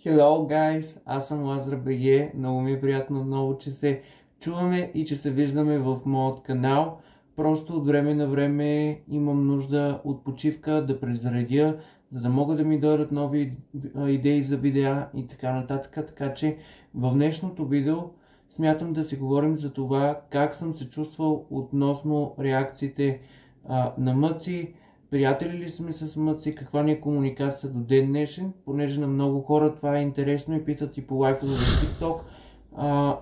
Hello guys, аз съм Лазар БГ, много ми е приятно отново, че се чуваме и че се виждаме в моят канал. Просто от време на време имам нужда от почивка, да презаредя, за да могат да ми дойдат нови идеи за видеа и така нататък. Така че в днешното видео смятам да си говорим за това как съм се чувствал относно реакциите на Мъци. Приятели ли сме с Мъци, каква ни е комуникация до ден днешен, понеже на много хора това е интересно и питат и по лайкове в TikTok,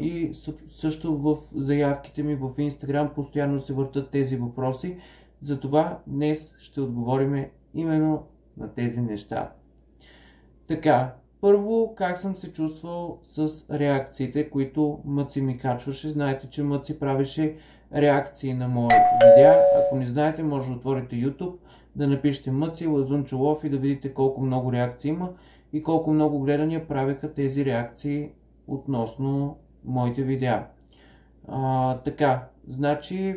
и също в заявките ми в Instagram постоянно се въртат тези въпроси. Затова днес ще отговорим именно на тези неща. Така, първо как съм се чувствал с реакциите, които Мъци ми качваше. Знаете, че Мъци правеше реакции на мои видеа. Ако не знаете, може да отворите YouTube, да напишете Мъци, Лазунчо и да видите колко много реакции има и колко много гледания правеха тези реакции относно моите видеа. Така, значи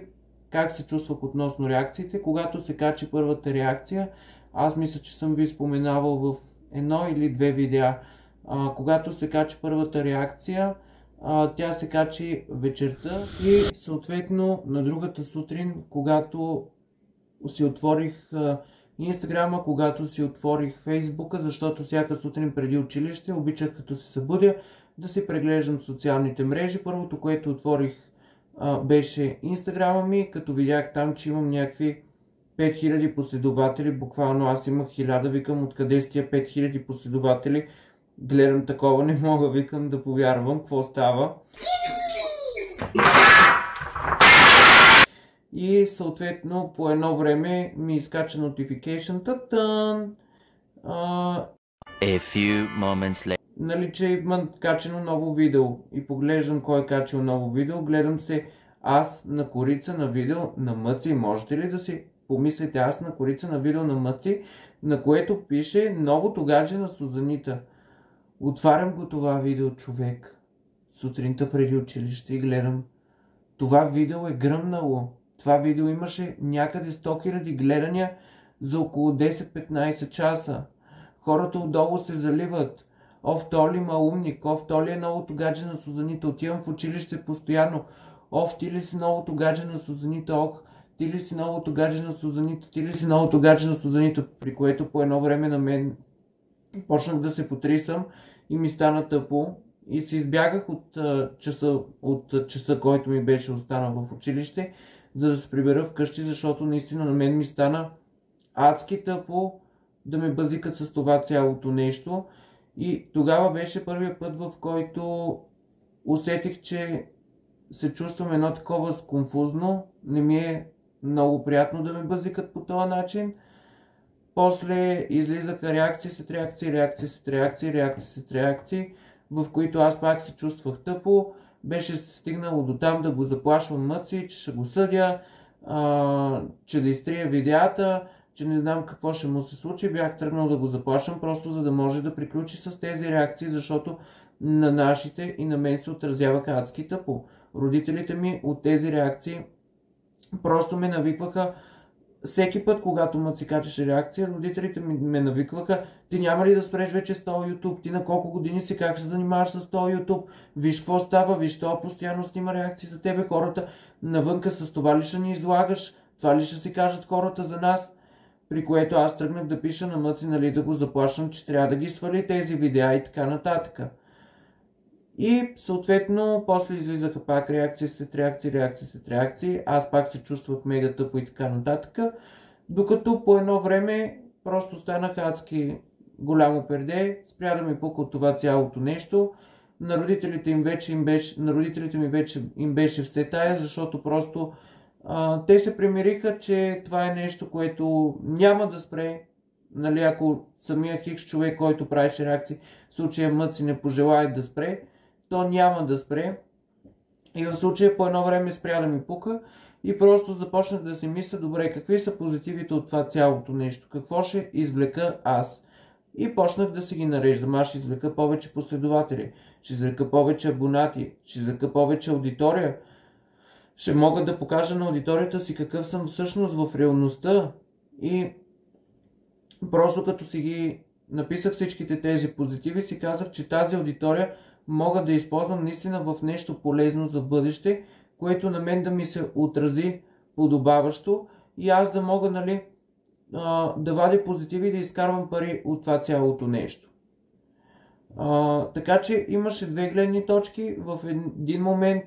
как се чувствах относно реакциите? Когато се качи първата реакция, аз мисля, че съм ви споменавал в едно или две видеа. Когато се качи първата реакция, тя се качи вечерта и съответно на другата сутрин, когато си отворих Инстаграма, когато си отворих Фейсбука, защото всяка сутрин преди училище обичах, като се събудя, да си преглеждам социалните мрежи. Първото, което отворих, беше Инстаграма ми, като видях там, че имам някакви 5000 последователи. Буквално аз имах 1000, викам откъде с тия 5000 последователи. Гледам такова, не мога, викам да повярвам, какво става. И съответно по едно време ми изкача notification, нали, че има качено ново видео. И поглеждам кой е качил ново видео, гледам се аз на корица на видео на Мъци. Можете ли да си помислите, аз на корица на видео на Мъци, на което пише новото гадже на Сузанита. Отварям го това видео, човек, сутринта преди училище и гледам. Това видео е гръмнало. Това видео имаше някъде 100 000 гледания за около 10-15 часа. Хората отдолу се заливат. Ов, то ли ма умник, ов, то ли е новото гадже на Сузанита. Отивам в училище постоянно. Ов, ти ли си новото гадже на Сузанита, ох, ти ли си новото гадже на Сузанита, ти ли си новото гадже на Сузанита, при което по едно време на мен почнах да се потрисам и ми стана тъпо и се избягах от часа, който ми беше останал в училище, за да се прибера вкъщи, защото наистина на мен ми стана адски тъпо да ме бъзикат с това цялото нещо. И тогава беше първият път, в който усетих, че се чувствам едно такова сконфузно. Не ми е много приятно да ме бъзикат по този начин. После излизаха реакции след реакции, реакции след реакции, реакции след реакции, в които аз пак се чувствах тъпо. Беше стигнало до там да го заплашвам Мъци, че ще го съдя, че да изтрия видеята, че не знам какво ще му се случи. Бях тръгнал да го заплашвам, просто за да може да приключи с тези реакции, защото на нашите и на мен се отразяваха адски тъпо. Родителите ми от тези реакции просто ме навикваха. Всеки път, когато Мъци качеше реакция, родителите ме навикваха: ти няма ли да спреш вече с този YouTube? Ти на колко години си, как се занимаваш с този YouTube? Виж какво става, виж това постоянно снима реакции за тебе, хората навънка, с това ли ще ни излагаш? Това ли ще си кажат хората за нас? При което аз тръгнах да пиша на Мъци, нали, да го заплашвам, че трябва да ги свали тези видеа и така нататък. И съответно после излизаха пак реакции след реакции, реакции след реакции. Аз пак се чувствах мега тъпо и така нататък. Докато по едно време просто станах адски голямо перде, спря да ми пука от това цялото нещо. На родителите ми вече им беше все тая, защото просто те се примириха, че това е нещо, което няма да спре. Нали, ако самия хикс човек, който правеше реакции, в случая Мъци, не пожелае да спре, то няма да спре. И в случая по едно време спря да ми пука и просто започнах да си мисля: добре, какви са позитивите от това цялото нещо? Какво ще извлека аз? И почнах да си ги нареждам. Аз ще извлека повече последователи, ще извлека повече абонати, ще извлека повече аудитория. Ще мога да покажа на аудиторията си какъв съм всъщност в реалността. И просто като си ги написах всичките тези позитиви, си казах, че тази аудитория мога да използвам наистина в нещо полезно за бъдеще, което на мен да ми се отрази подобаващо и аз да мога, нали, да вадя позитиви и да изкарвам пари от това цялото нещо. Така че имаше две гледни точки. В един момент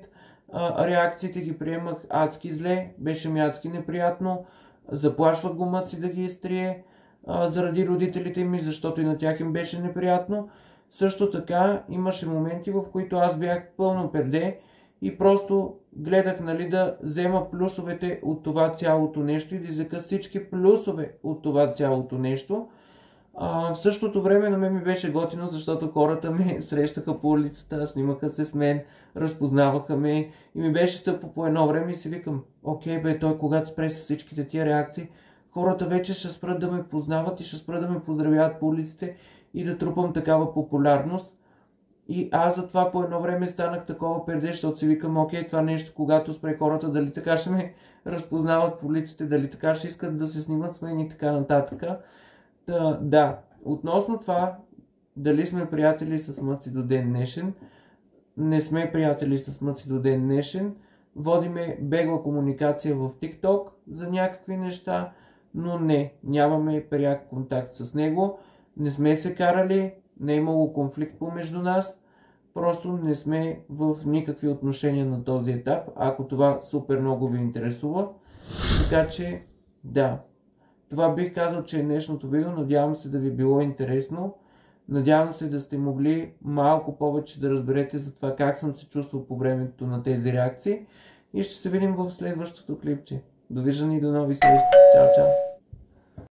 реакциите ги приемах адски зле, беше ми адски неприятно, заплашвах го Мъци да ги изтрие заради родителите ми, защото и на тях им беше неприятно. Също така имаше моменти, в които аз бях пълно перде и просто гледах, нали, да взема плюсовете от това цялото нещо и да извлека всички плюсове от това цялото нещо. В същото време на мен ми беше готино, защото хората ме срещаха по улицата, снимаха се с мен, разпознаваха ме и ми беше тъпо по едно време и си викам, окей бе, той когато спре с всичките тия реакции, хората вече ще спрат да ме познават и ще спрат да ме поздравяват по улиците и да трупам такава популярност. И аз затова по едно време станах такова перде, защото си викам, окей, това нещо, когато спре хората, дали така ще ме разпознават по улиците, дали така ще искат да се снимат с мен и така нататък. Да, относно това, дали сме приятели с Мъци до ден днешен, не сме приятели с Мъци до ден днешен, водиме бегла комуникация в TikTok за някакви неща, но нямаме пряк контакт с него, не сме се карали, не е имало конфликт помежду нас, просто не сме в никакви отношения на този етап, ако това супер много ви интересува. Така че, да. Това бих казал, че е днешното видео. Надявам се да ви било интересно. Надявам се да сте могли малко повече да разберете за това как съм се чувствал по времето на тези реакции. И ще се видим в следващото клипче. Довиждане и до нови срещи. Чао, чао!